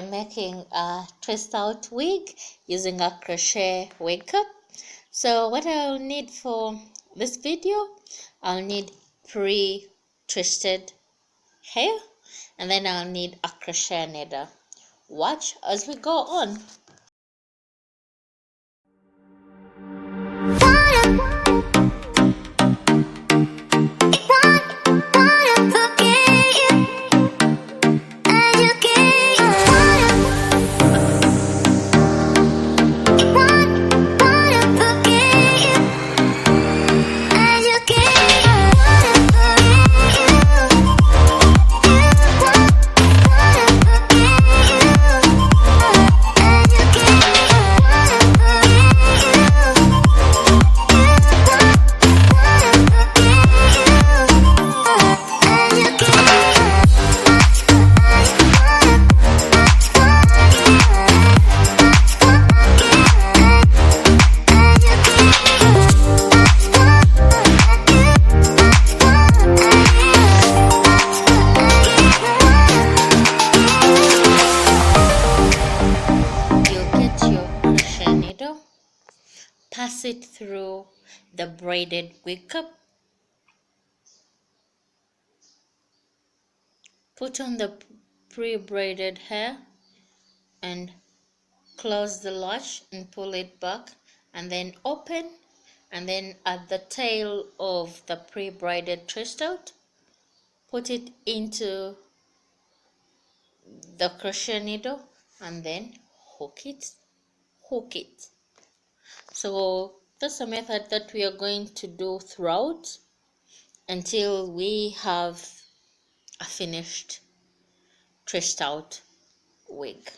am making a twist out wig using a crochet wig cup. So what I'll need for this video, I'll need pre-twisted hair, and then I'll need a crochet needle. Watch as we go on. Pass it through the braided wig cup. Put on the pre-braided hair and close the larch and pull it back, and then open, and then at the tail of the pre-braided twist out, put it into the crochet needle and then hook it. So that's a method that we are going to do throughout until we have a finished twist out wig.